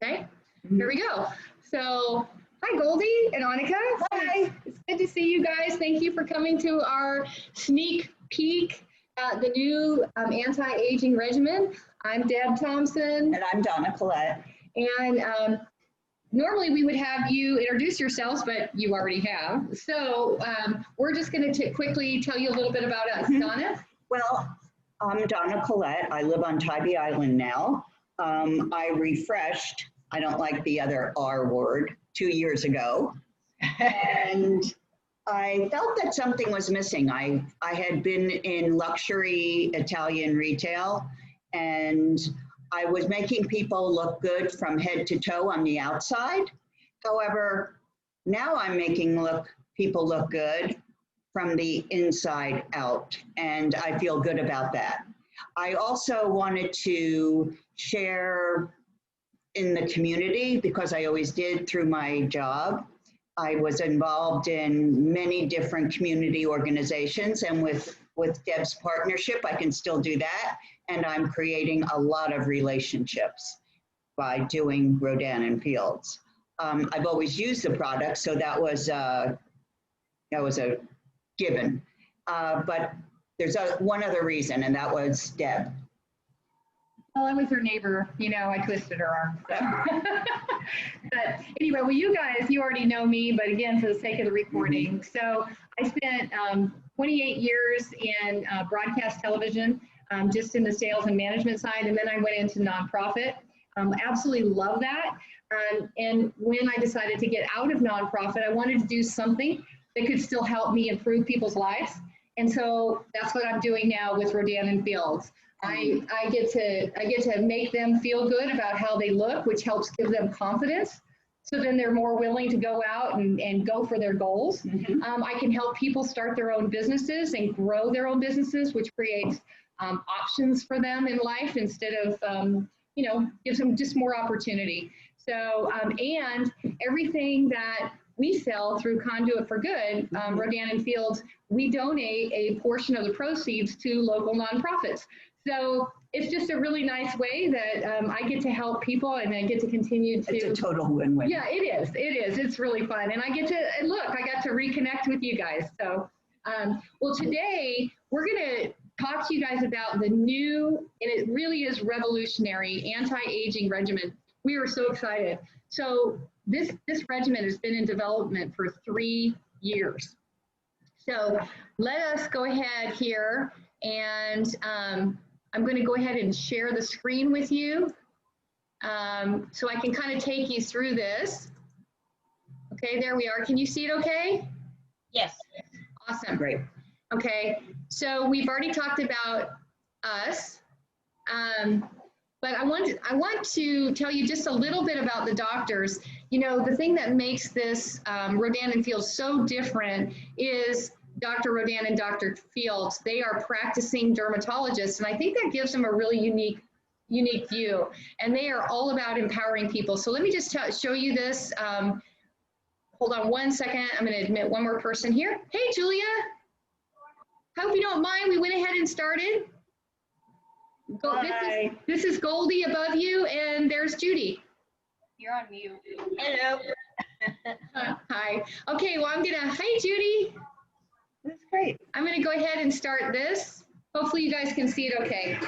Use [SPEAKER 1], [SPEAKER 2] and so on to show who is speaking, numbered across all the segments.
[SPEAKER 1] Okay, here we go. So, hi Goldie and Annika. Hi. It's good to see you guys. Thank you for coming to our sneak peek at the new anti-aging regimen. I'm Deb Thompson.
[SPEAKER 2] And I'm Donna Collette.
[SPEAKER 1] And normally we would have you introduce yourselves, but you already have. So we're just going to quickly tell you a little bit about us. Donna?
[SPEAKER 2] Well, I'm Donna Collette. I live on Tybee Island now. I refreshed, I don't like the other R word, 2 years ago. And I felt that something was missing. I had been in luxury Italian retail, and I was making people look good from head to toe on the outside. However, now I'm making people look good from the inside out, and I feel good about that. I also wanted to share in the community, because I always did through my job. I was involved in many different community organizations, and with Deb's partnership, I can still do that. And I'm creating a lot of relationships by doing Rodan Fields. I've always used the product, so that was a given. But there's one other reason, and that was Deb.
[SPEAKER 1] Well, I was her neighbor, you know, I twisted her arm. So. But anyway, well, you guys, you already know me, but again, for the sake of the recording. So I spent 28 years in broadcast television, just in the sales and management side, and then I went into nonprofit. Absolutely love that. And when I decided to get out of nonprofit, I wanted to do something that could still help me improve people's lives. And so that's what I'm doing now with Rodan Fields. I get to make them feel good about how they look, which helps give them confidence. So then they're more willing to go out and go for their goals. I can help people start their own businesses and grow their own businesses, which creates options for them in life instead of, you know, gives them just more opportunity. So, and everything that we sell through Conduit for Good, Rodan Fields, we donate a portion of the proceeds to local nonprofits. So it's just a really nice way that I get to help people, and I get to continue to.
[SPEAKER 2] It's a total win-win.
[SPEAKER 1] Yeah, it is. It is. It's really fun. And I get to, and look, I got to reconnect with you guys. So, well, today we're going to talk to you guys about the new, and it really is revolutionary, anti-aging regimen. We are so excited. So this regimen has been in development for 3 years. So let us go ahead here, and I'm going to go ahead and share the screen with you so I can kind of take you through this. Okay, there we are. Can you see it okay?
[SPEAKER 3] Yes.
[SPEAKER 1] Awesome.
[SPEAKER 2] Great.
[SPEAKER 1] Okay, so we've already talked about us, but I want to tell you just a little bit about the doctors. You know, the thing that makes this Rodan Fields so different is Dr. Rodan and Dr. Fields. They are practicing dermatologists, and I think that gives them a really unique view. And they are all about empowering people. So let me just show you this. Hold on one second. I'm going to admit one more person here. Hey, Julia. Hope you don't mind. We went ahead and started. This is Goldie above you, and there's Judy.
[SPEAKER 3] You're on mute. Hello.
[SPEAKER 1] Hi. Okay, well, hi, Judy.
[SPEAKER 2] That's great.
[SPEAKER 1] I'm going to go ahead and start this. Hopefully you guys can see it okay.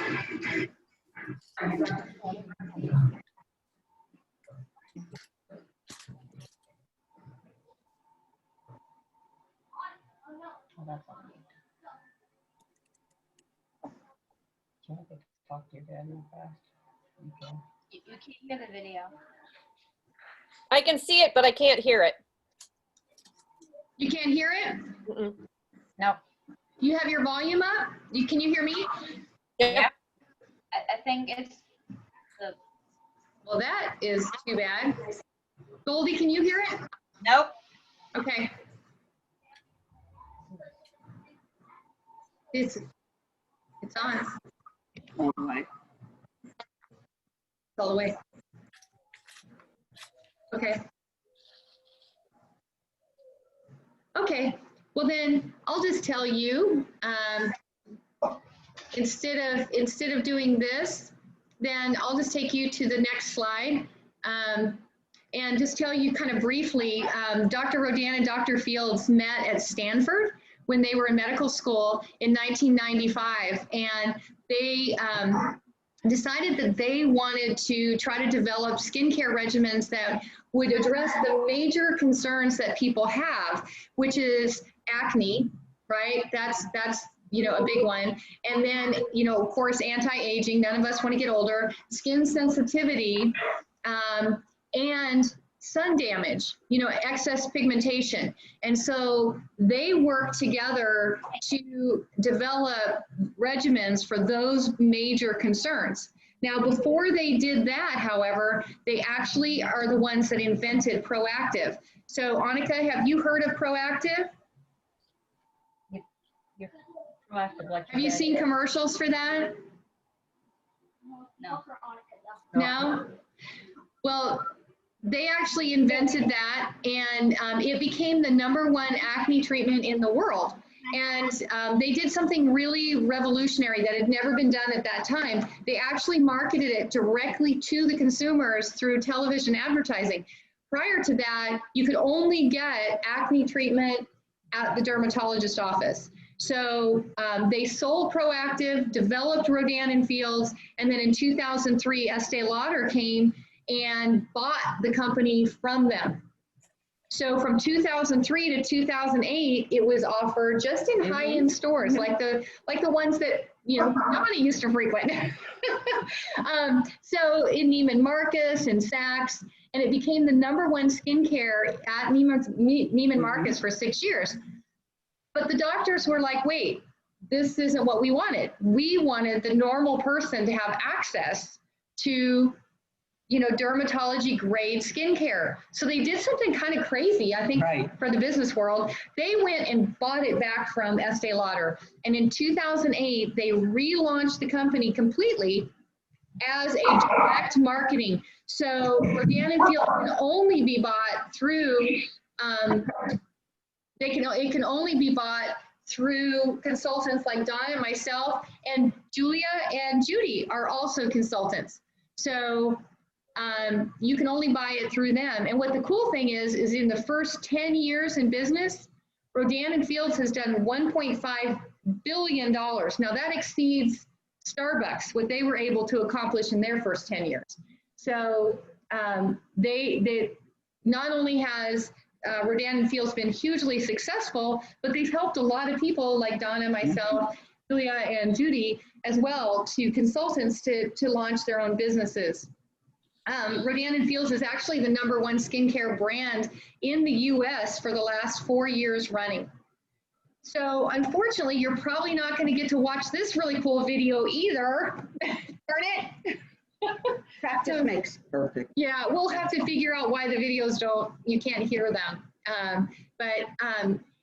[SPEAKER 3] Oh, that's on me. Can I talk to your dad real fast? Okay. You can't hear the video.
[SPEAKER 4] I can see it, but I can't hear it.
[SPEAKER 1] You can't hear it?
[SPEAKER 4] Mm-mm.
[SPEAKER 3] No.
[SPEAKER 1] You have your volume up? Can you hear me?
[SPEAKER 4] Yeah.
[SPEAKER 3] I think it's the.
[SPEAKER 1] Well, that is too bad. Goldie, can you hear it?
[SPEAKER 3] Nope.
[SPEAKER 1] Okay. It's on.
[SPEAKER 2] All right.
[SPEAKER 1] All the way. Okay. Okay. Well, then I'll just tell you, instead of doing this, then I'll just take you to the next slide. And just tell you kind of briefly, Dr. Rodan and Dr. Fields met at Stanford when they were in medical school in 1995, and they decided that they wanted to try to develop skincare regimens that would address the major concerns that people have, which is acne, right? That's you know, a big one. And then, you know, of course, anti-aging, none of us want to get older, skin sensitivity, and sun damage, you know, excess pigmentation. And so they work together to develop regimens for those major concerns. Now, before they did that, however, they actually are the ones that invented Proactive. So, Annika, have you heard of Proactive? Have you seen commercials for that?
[SPEAKER 3] No.
[SPEAKER 1] No? Well, they actually invented that, and it became the #1 acne treatment in the world. And they did something really revolutionary that had never been done at that time. They actually marketed it directly to the consumers through television advertising. Prior to that, you could only get acne treatment at the dermatologist office. So they sold Proactive, developed Rodan and Fields, and then in 2003, Estee Lauder came and bought the company from them. So from 2003 to 2008, it was offered just in high-end stores, like the ones that, you know, Donna used to frequent. So in Neiman Marcus and Saks, and it became the #1 skincare at Neiman Marcus for 6 years. But the doctors were like, wait, this isn't what we wanted. We wanted the normal person to have access to, you know, dermatology grade skincare. So they did something kind of crazy, I think, for the business world. They went and bought it back from Estee Lauder. And in 2008, they relaunched the company completely as a direct marketing. So Rodan and Fields can only be bought through, it can only be bought through consultants like Donna and myself, and Julia and Judy are also consultants. So you can only buy it through them. And what the cool thing is in the first 10 years in business, Rodan and Fields has done $1.5 billion. Now that exceeds Starbucks, what they were able to accomplish in their first 10 years. So they not only has Rodan and Fields been hugely successful, but they've helped a lot of people like Donna, myself, Julia, and Judy as well, to consultants to launch their own businesses. Rodan and Fields is actually the #1 skincare brand in the US for the last 4 years running. So unfortunately, you're probably not going to get to watch this really cool video either. Darn it.
[SPEAKER 2] Practice makes perfect.
[SPEAKER 1] Yeah, we'll have to figure out why the videos you can't hear them.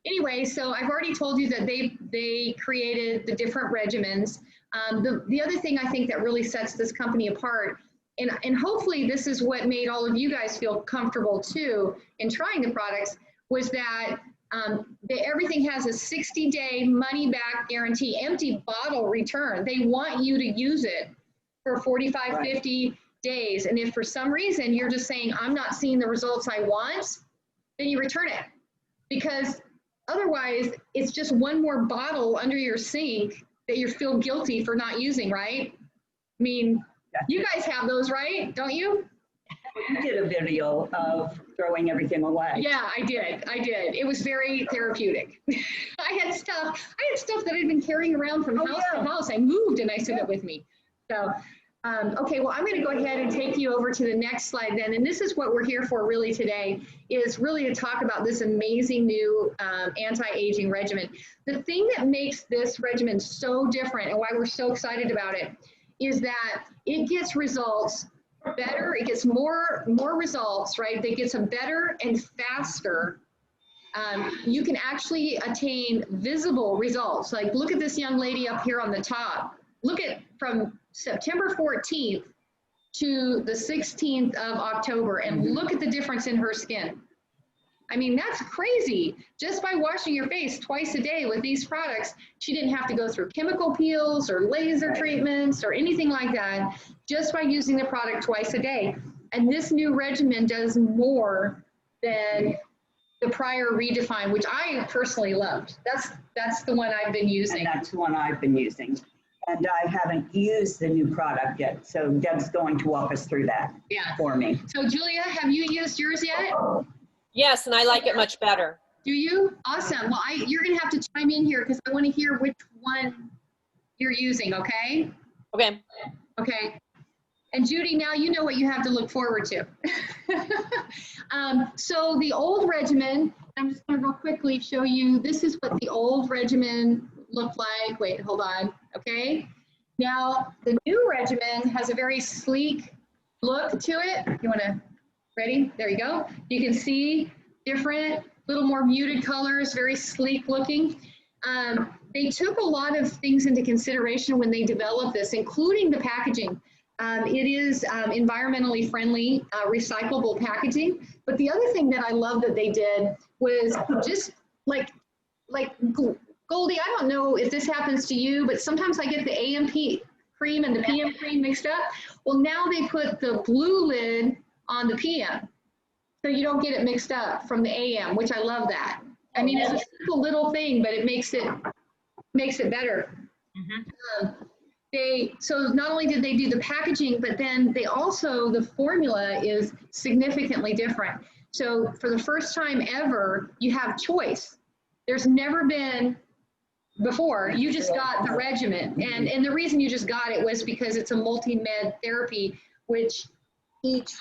[SPEAKER 1] Anyway, so I've already told you that they created the different regimens. The other thing I think that really sets this company apart, and hopefully this is what made all of you guys feel comfortable too in trying the products, was that everything has a 60-day money-back guarantee, empty bottle return. They want you to use it for 45, 50 days. And if for some reason you're just saying, I'm not seeing the results I want, then you return it. Because otherwise, it's just one more bottle under your sink that you feel guilty for not using, right? I mean, you guys have those, right? Don't you?
[SPEAKER 2] You did a video of throwing everything away.
[SPEAKER 1] Yeah, I did. It was very therapeutic. I had stuff that I'd been carrying around from house to house. I moved and I took it with me. So, okay, well, I'm going to go ahead and take you over to the next slide then. And this is what we're here for really today, is really to talk about this amazing new anti-aging regimen. The thing that makes this regimen so different and why we're so excited about it is that it gets results better, it gets more results, right? It gets them better and faster. You can actually attain visible results. Like, look at this young lady up here on the top. Look at from September 14th to the 16th of October, and look at the difference in her skin. I mean, that's crazy. Just by washing your face twice a day with these products, she didn't have to go through chemical peels or laser treatments or anything like that, just by using the product twice a day. And this new regimen does more than the prior redefine, which I personally loved. That's the one I've been using.
[SPEAKER 2] And that's the one I've been using. And I haven't used the new product yet. So Deb's going to walk us through that for me.
[SPEAKER 1] So Julia, have you used yours yet?
[SPEAKER 4] Yes, and I like it much better.
[SPEAKER 1] Do you? Awesome. Well, you're going to have to chime in here because I want to hear which one you're using, okay?
[SPEAKER 4] Okay.
[SPEAKER 1] Okay. And Judy, now you know what you have to look forward to. So the old regimen, I'm just going to real quickly show you, this is what the old regimen looked like. Wait, hold on. Okay. Now the new regimen has a very sleek look to it. You want to, ready? There you go. You can see different, little more muted colors, very sleek looking. They took a lot of things into consideration when they developed this, including the packaging. It is environmentally friendly, recyclable packaging. But the other thing that I love that they did was just like Goldie, I don't know if this happens to you, but sometimes I get the AMP cream and the PM cream mixed up. Well, now they put the blue lid on the PM, so you don't get it mixed up from the AM, which I love that. I mean, it's a simple little thing, but it makes it better. So not only did they do the packaging, but then they also, the formula is significantly different. So for the first time ever, you have choice. There's never been before, you just got the regimen. And the reason you just got it was because it's a multi-med therapy, which each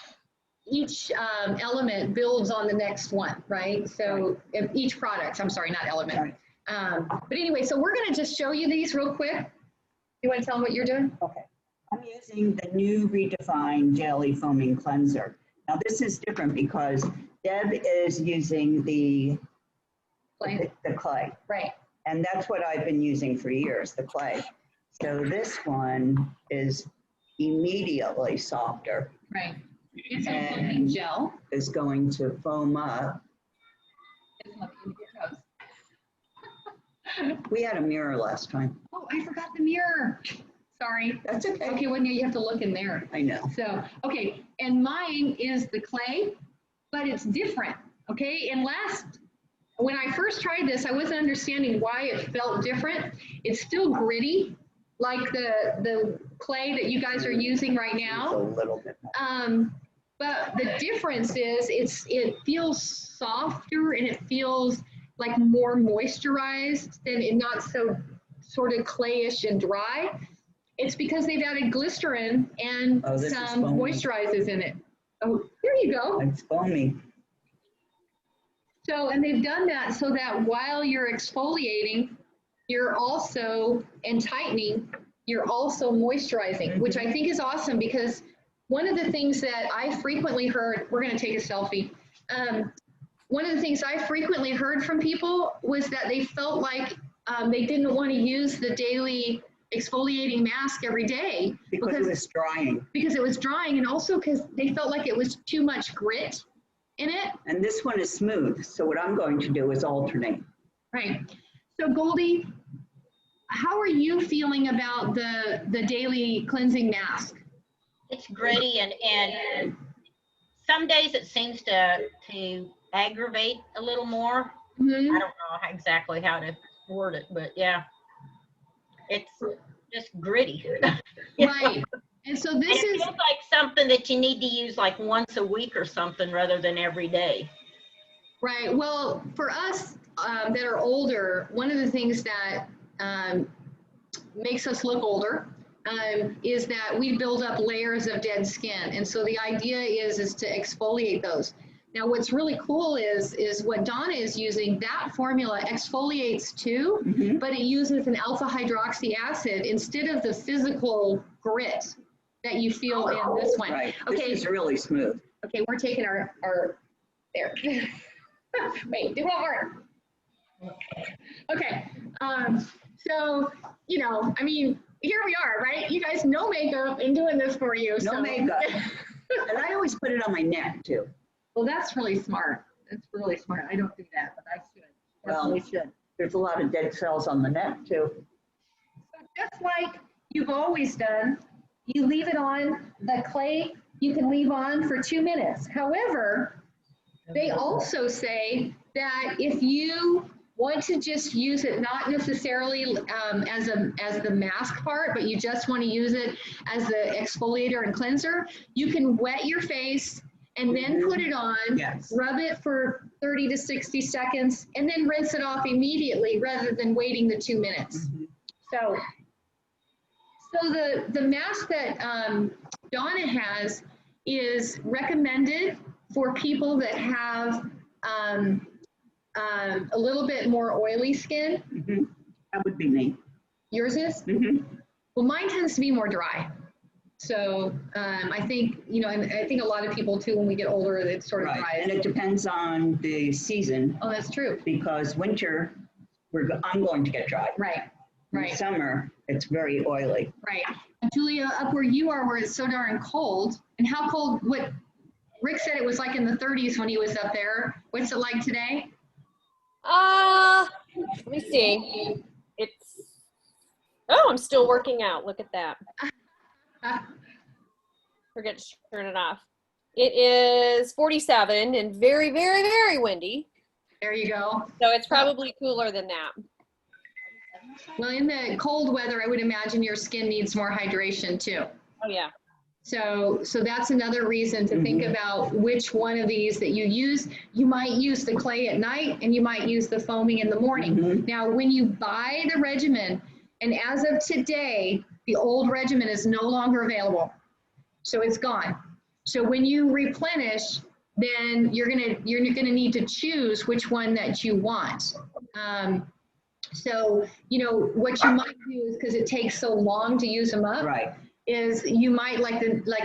[SPEAKER 1] element builds on the next one, right? So if each product, I'm sorry, not element. But anyway, so we're gonna just show you these real quick. You want to tell them what you're doing?
[SPEAKER 2] Okay. I'm using the new redefined daily foaming cleanser. Now this is different because Deb is using the clay.
[SPEAKER 1] Right.
[SPEAKER 2] And that's what I've been using for years, the clay. So this one is immediately softer.
[SPEAKER 1] Right. It's a foaming gel.
[SPEAKER 2] Is going to foam up. We had a mirror last time.
[SPEAKER 1] Oh, I forgot the mirror. Sorry.
[SPEAKER 2] That's okay.
[SPEAKER 1] Okay, well, now you have to look in there.
[SPEAKER 2] I know.
[SPEAKER 1] So, okay, and mine is the clay, but it's different, okay? And when I first tried this, I wasn't understanding why it felt different. It's still gritty, like the clay that you guys are using right now.
[SPEAKER 2] It's a little bit more.
[SPEAKER 1] But the difference is it feels softer and it feels like more moisturized and not so sort of clayish and dry. It's because they've added glycerin and some moisturizers in it. Oh, there you go.
[SPEAKER 2] It's foamy.
[SPEAKER 1] So, and they've done that so that while you're exfoliating, you're also, and tightening, you're also moisturizing, which I think is awesome because one of the things that I frequently heard, we're going to take a selfie. One of the things I frequently heard from people was that they felt like they didn't want to use the daily exfoliating mask every day.
[SPEAKER 2] Because it was drying.
[SPEAKER 1] Because it was drying, and also because they felt like it was too much grit in it.
[SPEAKER 2] And this one is smooth, so what I'm going to do is alternate.
[SPEAKER 1] Right. So Goldie, how are you feeling about the daily cleansing mask?
[SPEAKER 3] It's gritty and some days it seems to aggravate a little more. I don't know exactly how to word it, but yeah, it's just gritty.
[SPEAKER 1] Right. And so this
[SPEAKER 3] and it feels like something that you need to use like once a week or something rather than every day.
[SPEAKER 1] Right. Well, for us that are older, one of the things that makes us look older is that we build up layers of dead skin. And so the idea is to exfoliate those. Now, what's really cool is what Donna is using, that formula exfoliates too, but it uses an alpha hydroxy acid instead of the physical grit that you feel in this one.
[SPEAKER 2] Right.
[SPEAKER 1] Okay.
[SPEAKER 2] This is really smooth.
[SPEAKER 1] Okay, we're taking our there. Wait, do one more. Okay. So, you know, I mean, here we are, right? You guys, no makeup and doing this for you.
[SPEAKER 2] No makeup. And I always put it on my neck too.
[SPEAKER 1] Well, that's really smart. That's really smart. I don't do that, but I should.
[SPEAKER 2] Well,
[SPEAKER 1] Should.
[SPEAKER 2] There's a lot of dead cells on the neck too.
[SPEAKER 1] So just like you've always done, you leave it on the clay. you can leave on for 2 minutes. However, they also say that if you want to just use it, not necessarily as the mask part, but you just want to use it as the exfoliator and cleanser, you can wet your face and then put it on,
[SPEAKER 2] Yes.
[SPEAKER 1] rub it for 30 to 60 seconds, and then rinse it off immediately rather than waiting the 2 minutes. So the mask that Donna has is recommended for people that have a little bit more oily skin.
[SPEAKER 2] That would be me.
[SPEAKER 1] Yours is? Well, mine tends to be more dry. So I think, you know, and I think a lot of people too, when we get older, it sort of dries.
[SPEAKER 2] And it depends on the season.
[SPEAKER 1] Oh, that's true.
[SPEAKER 2] Because winter, I'm going to get dry.
[SPEAKER 1] Right.
[SPEAKER 2] In summer, it's very oily.
[SPEAKER 1] Right. And Julia, up where you are, where it's so darn cold, and how cold, what Rick said it was like in the 30s when he was up there. What's it like today?
[SPEAKER 4] Let me see. Oh, I'm still working out. Look at that. Forget to turn it off. It is 47 and very, very, very windy.
[SPEAKER 1] There you go.
[SPEAKER 4] So it's probably cooler than that.
[SPEAKER 1] Well, in the cold weather, I would imagine your skin needs more hydration too.
[SPEAKER 4] Oh yeah.
[SPEAKER 1] So that's another reason to think about which one of these that you use. You might use the clay at night and you might use the foaming in the morning. Now, when you buy the regimen, and as of today, the old regimen is no longer available. So it's gone. So when you replenish, then you're gonna need to choose which one that you want. So, you know, what you might do is, because it takes so long to use them up, is you might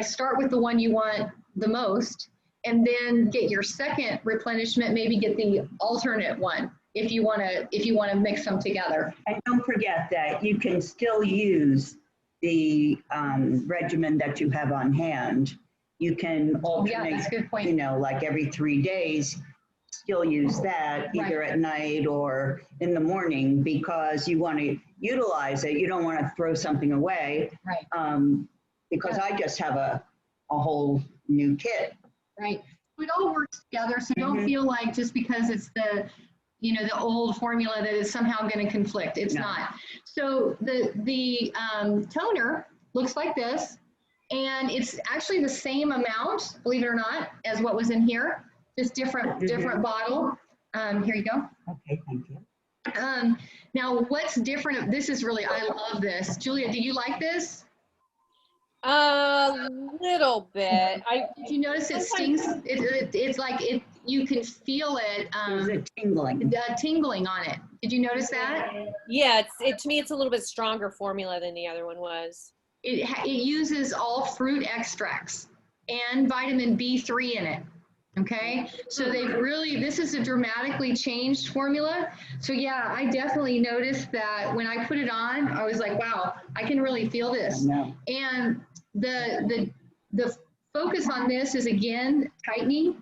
[SPEAKER 1] start with the one you want the most, and then get your second replenishment, maybe get the alternate one if you want to mix them together.
[SPEAKER 2] And don't forget that you can still use the regimen that you have on hand. You can alternate,
[SPEAKER 1] that's a good point.
[SPEAKER 2] you know, like every 3 days, still use that either at night or in the morning, because you want to utilize it. You don't want to throw something away. Because I just have a whole new kit.
[SPEAKER 1] Right. It all works together. So don't feel like just because it's the old formula that is somehow going to conflict. It's not. So the toner looks like this, and it's actually the same amount, believe it or not, as what was in here, just different bottle. Here you go.
[SPEAKER 2] Okay, thank you.
[SPEAKER 1] Now, what's different? This is really, I love this. Julia, do you like this?
[SPEAKER 4] A little bit.
[SPEAKER 1] Did you notice it stings? It's like it. You can feel it.
[SPEAKER 2] There's a tingling.
[SPEAKER 1] Tingling on it. Did you notice that?
[SPEAKER 4] Yeah, to me it's a little bit stronger formula than the other one was.
[SPEAKER 1] It uses all fruit extracts and vitamin B3 in it. Okay, so this is a dramatically changed formula. So yeah, I definitely noticed that when I put it on, I was like, wow, I can really feel this. And the focus on this is, again, tightening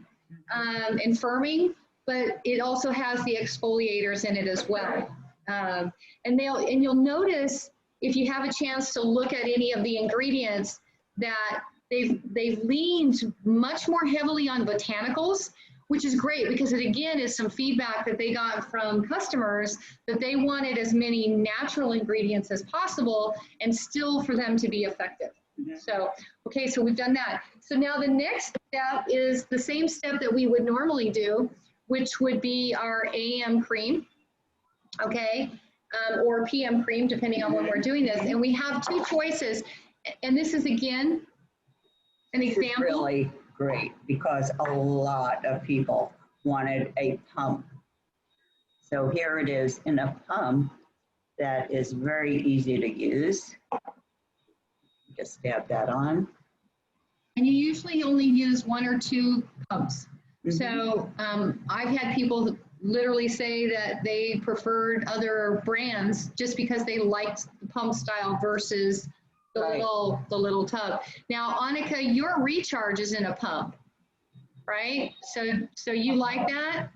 [SPEAKER 1] and firming, but it also has the exfoliators in it as well. And you'll notice, if you have a chance to look at any of the ingredients, that they've leaned much more heavily on botanicals, which is great, because it again is some feedback that they got from customers that they wanted as many natural ingredients as possible and still for them to be effective. So, okay, so we've done that. So now the next step is the same step that we would normally do, which would be our AM cream, okay, or PM cream, depending on when we're doing this. And we have two choices. And this is, again, an example.
[SPEAKER 2] This is really great, because a lot of people wanted a pump. So here it is in a pump that is very easy to use. Just dab that on.
[SPEAKER 1] And you usually only use 1 or 2 pumps. So I've had people literally say that they preferred other brands just because they liked the pump style versus the little tub. Now, Annika, your recharge is in a pump, right? So you like that?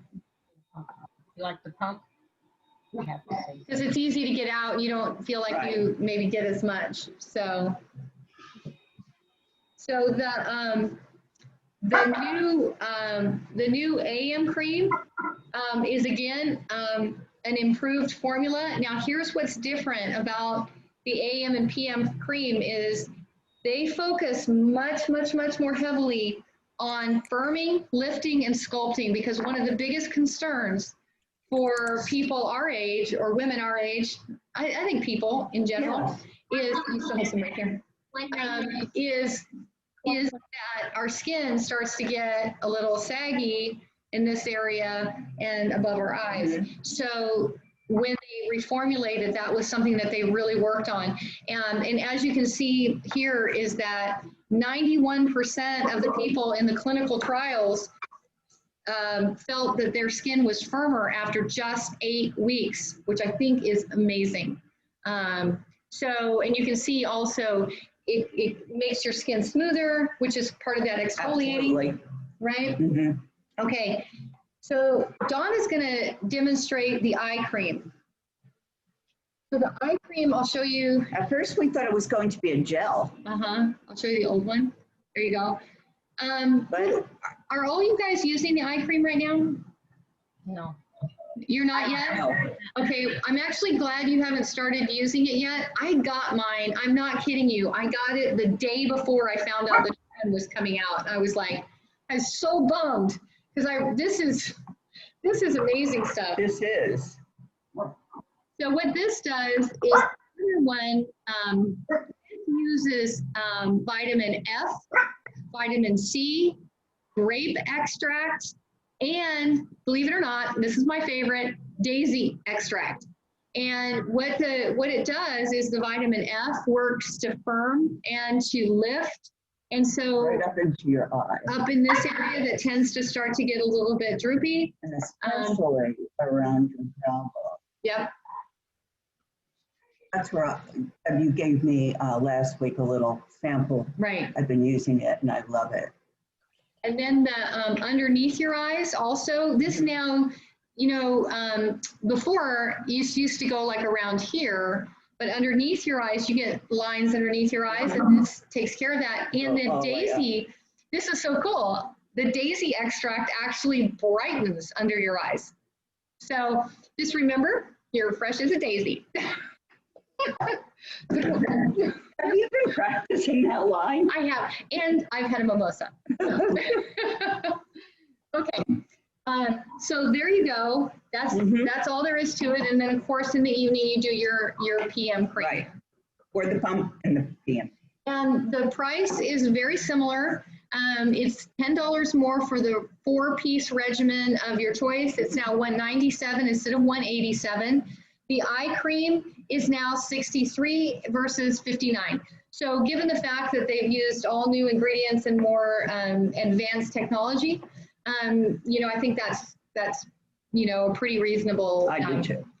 [SPEAKER 3] You like the pump?
[SPEAKER 1] Because it's easy to get out. You don't feel like you maybe get as much. So So the new AM cream is again an improved formula. Now here's what's different about the AM and PM cream is they focus much more heavily on firming, lifting, and sculpting, because one of the biggest concerns for people our age or women our age, I think people in general, is, you still have some right here, is that our skin starts to get a little saggy in this area and above our eyes. So when they reformulated, that was something that they really worked on. And as you can see here is that 91% of the people in the clinical trials felt that their skin was firmer after just 8 weeks, which I think is amazing. So, and you can see also, it makes your skin smoother, which is part of that exfoliating, absolutely, right? Mm-hmm. Okay, so Dawn is going to demonstrate the eye cream. So the eye cream, I'll show you.
[SPEAKER 2] At first we thought it was going to be a gel.
[SPEAKER 1] I'll show you the old one. There you go. But are all you guys using the eye cream right now?
[SPEAKER 3] No.
[SPEAKER 1] You're not yet?
[SPEAKER 2] No.
[SPEAKER 1] Okay, I'm actually glad you haven't started using it yet. I got mine, I'm not kidding you. I got it the day before I found out the trend was coming out. I was like, I was so bummed because this is amazing stuff.
[SPEAKER 2] This is.
[SPEAKER 1] So what this does is one uses vitamin F, vitamin C, grape extract, and believe it or not, this is my favorite, daisy extract. And what it does is the vitamin F works to firm and to lift. And so
[SPEAKER 2] right up into your eye.
[SPEAKER 1] Up in this area that tends to start to get a little bit droopy.
[SPEAKER 2] And especially around your brow bone.
[SPEAKER 1] Yep.
[SPEAKER 2] That's where you gave me last week a little sample.
[SPEAKER 1] Right.
[SPEAKER 2] I've been using it and I love it.
[SPEAKER 1] And then the underneath your eyes also, this now, you know, before you used to go like around here, but underneath your eyes, you get lines underneath your eyes, and this takes care of that. And the daisy, this is so cool. The daisy extract actually brightens under your eyes. So just remember, you're fresh as a daisy.
[SPEAKER 2] Have you been practicing that line?
[SPEAKER 1] I have, and I've had a mimosa. Okay, so there you go. That's all there is to it. And then of course in the evening you do your PM cream.
[SPEAKER 2] Right, or the pump and the PM. And
[SPEAKER 1] the price is very similar. It's $10 more for the 4-piece regimen of your choice. It's now $197 instead of $187. The eye cream is now $63 versus $59. So given the fact that they've used all new ingredients and more advanced technology, you know, I think that's you know, a pretty reasonable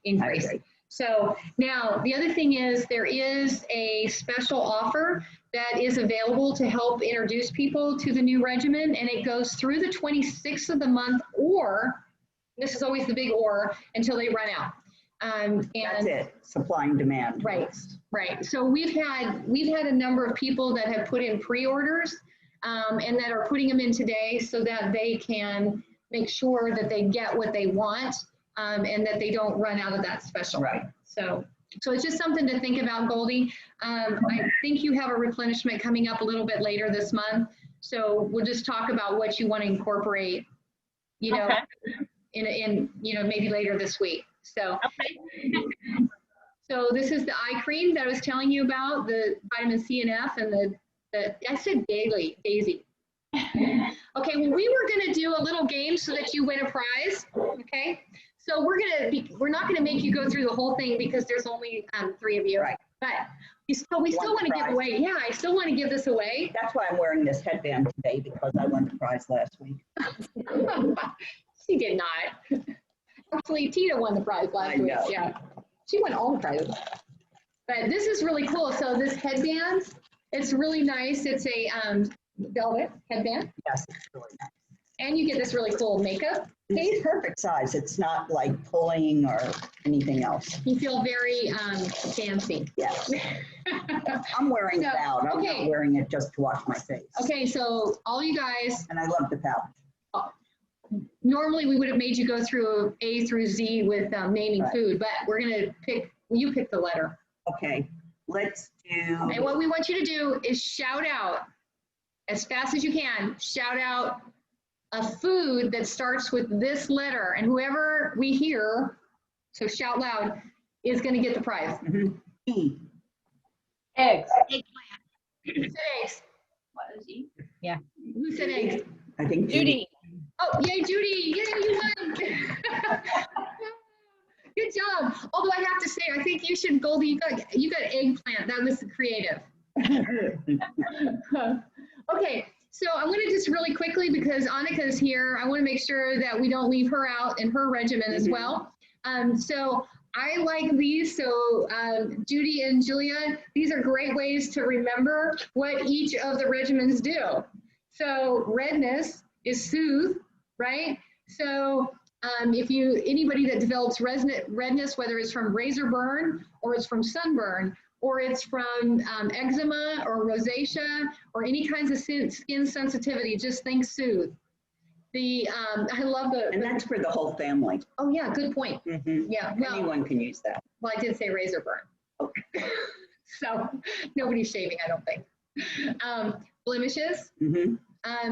[SPEAKER 1] increase. So now the other thing is there is a special offer that is available to help introduce people to the new regimen, and it goes through the 26th of the month, or, this is always the big or, until they run out. And
[SPEAKER 2] that's it, supply and demand.
[SPEAKER 1] Right, right. So we've had a number of people that have put in pre-orders and that are putting them in today so that they can make sure that they get what they want and that they don't run out of that special.
[SPEAKER 2] Right.
[SPEAKER 1] So it's just something to think about, Goldie. I think you have a replenishment coming up a little bit later this month. So we'll just talk about what you want to incorporate, you know, in you know, maybe later this week. So, so this is the eye cream that I was telling you about, the vitamin C and F, and the I said daisy. Okay, well, we were going to do a little game so that you win a prize. Okay, so we're not going to make you go through the whole thing because there's only 3 of you. Right. But we still want to give away. Yeah, I still want to give this away.
[SPEAKER 2] That's why I'm wearing this headband today, because I won the prize last week.
[SPEAKER 1] She did not. Actually, Tina won the prize last week. Yeah, she won all the prizes. But this is really cool. So this headband, it's really nice. It's a velvet headband.
[SPEAKER 2] Yes, it's really nice.
[SPEAKER 1] And you get this really cool makeup.
[SPEAKER 2] It's perfect size. It's not like pulling or anything else.
[SPEAKER 1] You feel very fancy.
[SPEAKER 2] Yes. I'm wearing it
[SPEAKER 1] So,
[SPEAKER 2] out. I'm
[SPEAKER 1] okay.
[SPEAKER 2] not wearing it just to wash my face.
[SPEAKER 1] Okay, so all you guys,
[SPEAKER 2] And I love the pouch.
[SPEAKER 1] normally we would have made you go through A through Z with naming
[SPEAKER 2] Right.
[SPEAKER 1] food, but we're gonna you pick the letter.
[SPEAKER 2] Okay, let's do.
[SPEAKER 1] And what we want you to do is shout out, as fast as you can, shout out a food that starts with this letter, and whoever we hear, so shout loud, is gonna get the prize.
[SPEAKER 2] E.
[SPEAKER 3] Eggs.
[SPEAKER 1] Who said eggs?
[SPEAKER 3] What is E?
[SPEAKER 1] Who said eggs?
[SPEAKER 2] I think
[SPEAKER 4] Judy.
[SPEAKER 1] Oh, yay, Judy! Yay, you won! Good job. Although I have to say, I think you should, Goldie, you got eggplant. That was creative. Okay, so I'm going to just really quickly, because Annika is here, I want to make sure that we don't leave her out in her regimen as well. So I like these. So Judy and Julia, these are great ways to remember what each of the regimens do. So redness is soothe, right? So if anybody that develops redness, whether it's from razor burn or it's from sunburn, or it's from eczema or rosacea or any kinds of skin sensitivity, just think soothe. I love
[SPEAKER 2] And that's for the whole family.
[SPEAKER 1] oh yeah, good point. Yeah, well,
[SPEAKER 2] Anyone can use that.
[SPEAKER 1] well, I did say razor burn.
[SPEAKER 2] Okay.
[SPEAKER 1] So nobody's shaving, I don't think. Blemishes.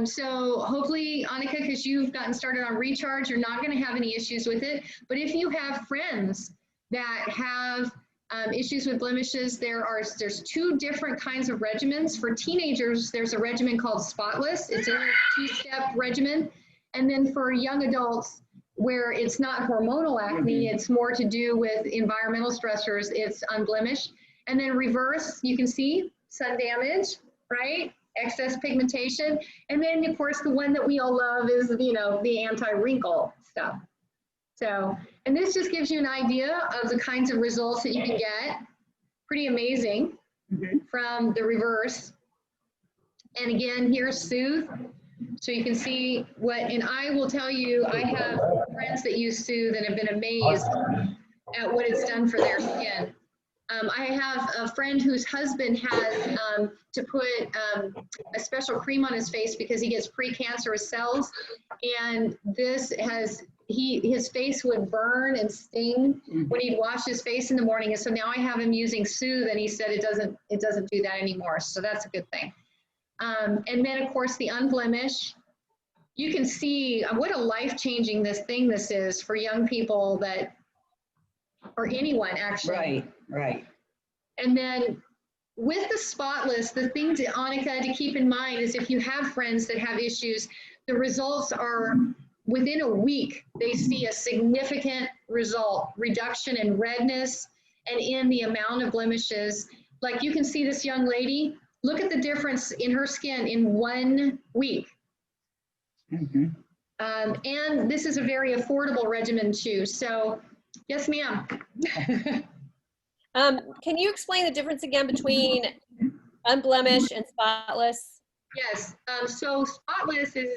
[SPEAKER 1] So hopefully, Annika, because you've gotten started on recharge, you're not going to have any issues with it. But if you have friends that have issues with blemishes, there's two different kinds of regimens. For teenagers, there's a regimen called Spotless. It's a two-step regimen. And then for young adults, where it's not hormonal acne, it's more to do with environmental stressors, it's Unblemished. And then reverse, you can see sun damage, right? Excess pigmentation. And then of course, the one that we all love is, the anti-wrinkle stuff. So, and this just gives you an idea of the kinds of results that you can get. Pretty amazing from the reverse. And again, here's Soothe. So you can see and I will tell you, I have friends that use Soothe and have been amazed at what it's done for their skin. I have a friend whose husband has to put a special cream on his face because he gets precancerous cells, and this his face would burn and sting when he'd wash his face in the morning. And so now I have him using Soothe, and he said it doesn't do that anymore. So that's a good thing. And then of course the Unblemished. You can see what a life-changing this is for young people or anyone actually.
[SPEAKER 2] Right.
[SPEAKER 1] And then with the Spotless, the thing to Annika to keep in mind is if you have friends that have issues, the results are within a week, they see a significant reduction in redness and in the amount of blemishes. Like you can see this young lady, look at the difference in her skin in 1 week. And this is a very affordable regimen too. So yes, ma'am.
[SPEAKER 4] Can you explain the difference again between Unblemished and Spotless?
[SPEAKER 1] Yes. So Spotless is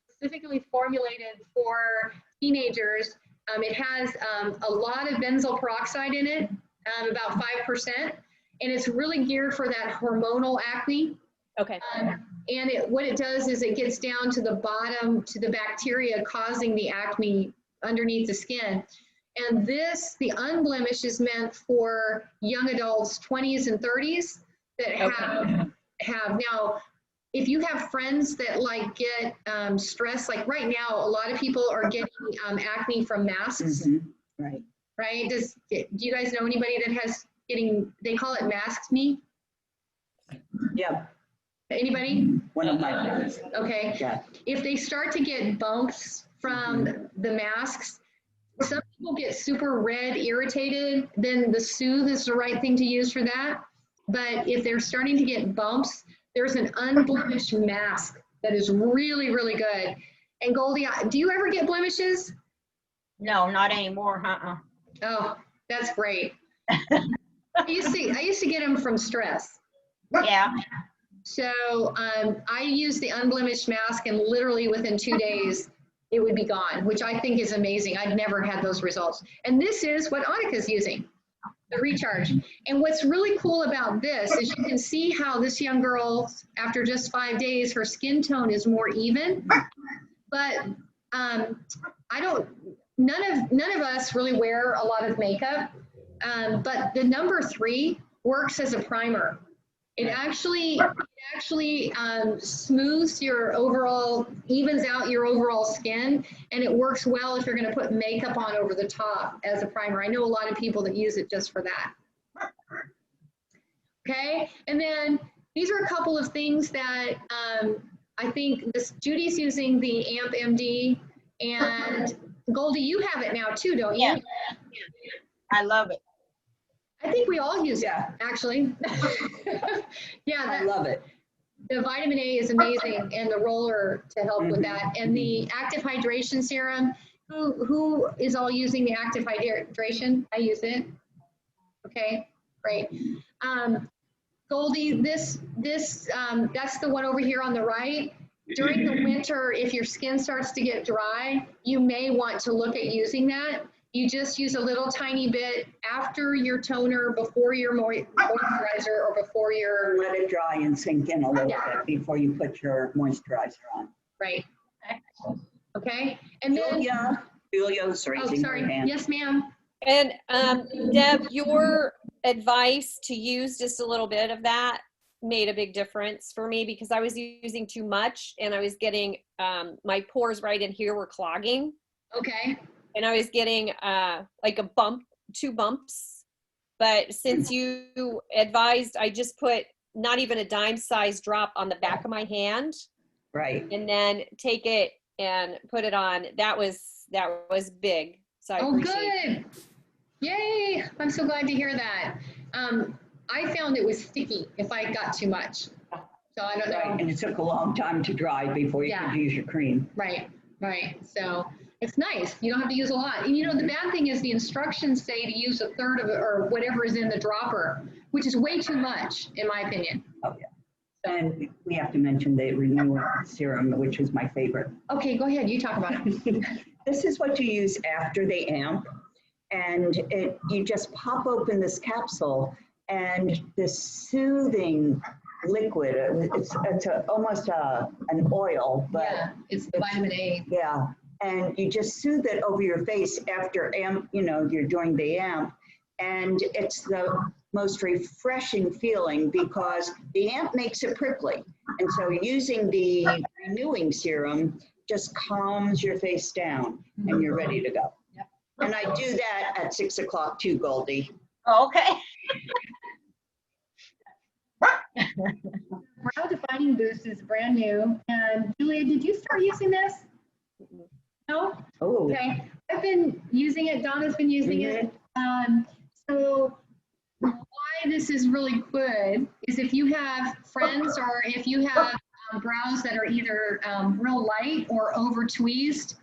[SPEAKER 1] specifically formulated for teenagers. It has a lot of benzoyl peroxide in it, about 5%, and it's really geared for that hormonal acne.
[SPEAKER 4] Okay.
[SPEAKER 1] And what it does is it gets down to the bottom, to the bacteria causing the acne underneath the skin. And the Unblemished is meant for young adults, 20s and 30s that have now, if you have friends that get stress, like right now, a lot of people are getting acne from masks. Right. Do you guys know anybody that they call it maskne?
[SPEAKER 2] Yeah.
[SPEAKER 1] Anybody?
[SPEAKER 2] One of my friends.
[SPEAKER 1] Okay.
[SPEAKER 2] Yeah.
[SPEAKER 1] If they start to get bumps from the masks, some people get super red, irritated, then the Soothe is the right thing to use for that. But if they're starting to get bumps, there's an Unblemished mask that is really, really good. And Goldie, do you ever get blemishes?
[SPEAKER 3] No, not anymore.
[SPEAKER 1] Oh, that's great. I used to get them from stress.
[SPEAKER 3] Yeah.
[SPEAKER 1] So I use the Unblemished mask, and literally within 2 days, it would be gone, which I think is amazing. I've never had those results. And this is what Annika's using, the recharge. And what's really cool about this is you can see how this young girl, after just 5 days, her skin tone is more even. But none of us really wear a lot of makeup, but the number 3 works as a primer. It actually smooths your overall, evens out your overall skin, and it works well if you're going to put makeup on over the top as a primer. I know a lot of people that use it just for that. Okay, and then these are a couple of things that I think Judy's using the AMP MD, and Goldie, you have it now too, don't you?
[SPEAKER 3] Yeah. I love it.
[SPEAKER 1] I think we all use it, actually. Yeah,
[SPEAKER 2] I love it.
[SPEAKER 1] the vitamin A is amazing, and the roller to help with that. And the active hydration serum, who is all using the active hydration? I use it. Okay, great. Goldie, that's the one over here on the right. During the winter, if your skin starts to get dry, you may want to look at using that. You just use a little tiny bit after your toner, before your moisturizer, or before your...
[SPEAKER 2] Let it dry and sink in a little bit before you put your moisturizer on.
[SPEAKER 1] Right. Okay. And then...
[SPEAKER 2] Julia's raising her hand.
[SPEAKER 1] Yes, ma'am.
[SPEAKER 4] And Deb, your advice to use just a little bit of that made a big difference for me, because I was using too much and I was getting, my pores right in here were clogging.
[SPEAKER 1] Okay.
[SPEAKER 4] And I was getting like a bump, 2 bumps. But since you advised, I just put not even a dime-sized drop on the back of my hand.
[SPEAKER 2] Right.
[SPEAKER 4] And then take it and put it on. That was big. So I appreciate
[SPEAKER 1] good. Yay. I'm so glad to hear that. I found it was sticky if I got too much. So I don't know.
[SPEAKER 2] Right. And it took a long time to dry before you could use your cream.
[SPEAKER 1] Right. So it's nice. You don't have to use a lot. And you know, the bad thing is the instructions say to use 1/3 of it or whatever is in the dropper, which is way too much, in my opinion.
[SPEAKER 2] Oh, yeah. And we have to mention the Renewal Serum, which is my favorite.
[SPEAKER 1] Okay, go ahead. You talk about it.
[SPEAKER 2] This is what you use after the AMP. And you just pop open this capsule, and this soothing liquid, it's almost an oil, but
[SPEAKER 1] it's the vitamin A.
[SPEAKER 2] Yeah, and you just soothe it over your face after AMP, you're doing the AMP, and it's the most refreshing feeling because the AMP makes it prickly. And so using the renewing serum just calms your face down and you're ready to go.
[SPEAKER 1] Yep.
[SPEAKER 2] And I do that at 6 o'clock too, Goldie.
[SPEAKER 3] Okay.
[SPEAKER 1] Brow Defining Boost is brand new. And Julia, did you start using this? No?
[SPEAKER 2] Oh.
[SPEAKER 1] Okay. I've been using it. Donna's been using it. So why this is really good is if you have friends or if you have brows that are either real light or over tweezed,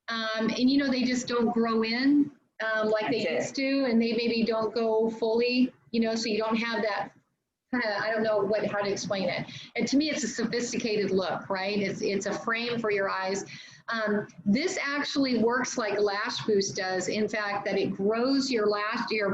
[SPEAKER 1] and they just don't grow in like they used to, and they maybe don't go fully, so you don't have that kind of, I don't know how to explain it. And to me, it's a sophisticated look, right? It's a frame for your eyes. This actually works like Lash Boost does. In fact, that it grows your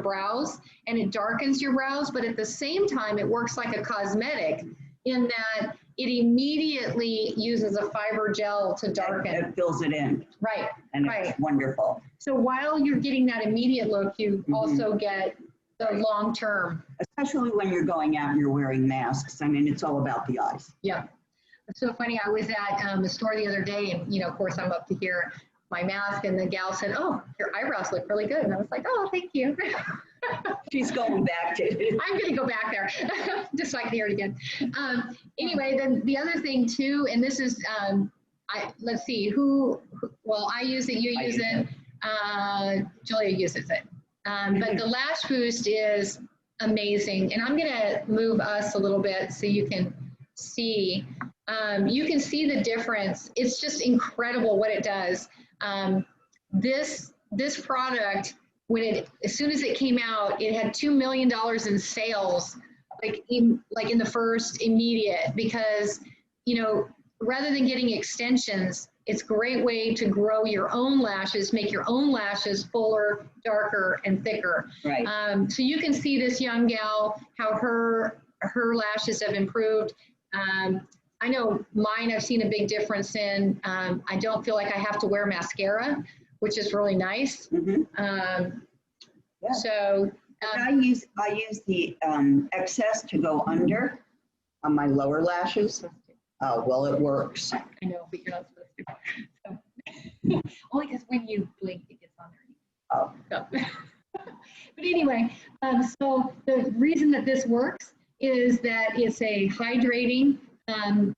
[SPEAKER 1] brows and it darkens your brows, but at the same time, it works like a cosmetic in that it immediately uses a fiber gel to darken.
[SPEAKER 2] It fills it in.
[SPEAKER 1] Right.
[SPEAKER 2] And it's wonderful.
[SPEAKER 1] So while you're getting that immediate look, you also get the long term.
[SPEAKER 2] Especially when you're going out and you're wearing masks. I mean, it's all about the eyes.
[SPEAKER 1] Yeah. It's so funny. I was at the store the other day, and of course, I'm up to here, my mask, and the gal said, "Oh, your eyebrows look really good." And I was like, "Oh, thank you."
[SPEAKER 2] She's going back to it.
[SPEAKER 1] I'm going to go back there just so I can hear it again. Anyway, then the other thing too, and this is, let's see, I use it, you use it, Julia uses it. But the Lash Boost is amazing. And I'm going to move us a little bit so you can see. You can see the difference. It's just incredible what it does. This product, as soon as it came out, it had $2 million in sales, like in the first immediate, because rather than getting extensions, It's a great way to grow your own lashes, make your own lashes fuller, darker, and thicker.
[SPEAKER 2] Right.
[SPEAKER 1] So you can see this young gal, how her lashes have improved. I know mine, I've seen a big difference in, I don't feel like I have to wear mascara, which is really nice.
[SPEAKER 2] Mhm. Yeah.
[SPEAKER 1] So
[SPEAKER 2] I use the excess to go under on my lower lashes. Oh, well, it works.
[SPEAKER 1] I know, but you're not supposed to. So, only because when you blink, it gets underneath.
[SPEAKER 2] Oh.
[SPEAKER 1] So, but anyway, so the reason that this works is that it's a hydrating, and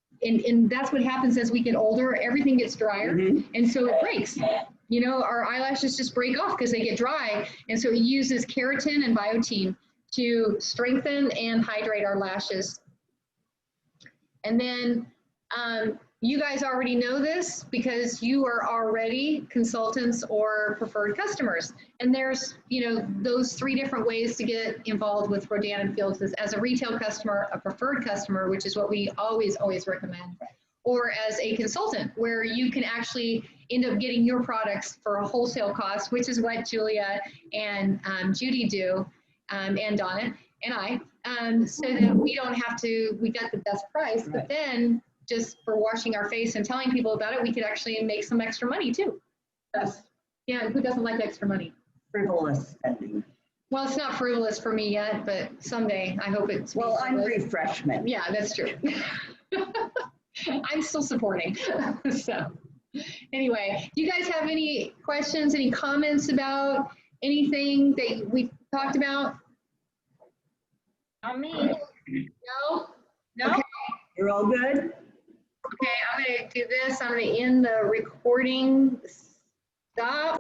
[SPEAKER 1] that's what happens as we get older. Everything gets drier, and so it breaks. You know, our eyelashes just break off because they get dry, and so it uses keratin and biotin to strengthen and hydrate our lashes. And then you guys already know this because you are already consultants or preferred customers. And there's, you know, those 3 different ways to get involved with Rodan Fields as a retail customer, a preferred customer, which is what we always recommend, or as a consultant, where you can actually end up getting your products for a wholesale cost, which is what Julia and Judy do, and Donna and I, so that we don't have to, we got the best price, but then just for washing our face and telling people about it, we could actually make some extra money too.
[SPEAKER 2] Yes.
[SPEAKER 1] Yeah, who doesn't like extra money?
[SPEAKER 2] Frivolous spending.
[SPEAKER 1] Well, it's not frivolous for me yet, but someday I hope it's.
[SPEAKER 2] Well, I'm refreshment.
[SPEAKER 1] Yeah, that's true. I'm still supporting. So anyway, do you guys have any questions, any comments about anything that we talked about?
[SPEAKER 3] On me.
[SPEAKER 1] No?
[SPEAKER 3] No.
[SPEAKER 1] Okay.
[SPEAKER 2] You're all good?
[SPEAKER 1] Okay, I'm going to do this. I'm going to end the recording. Stop.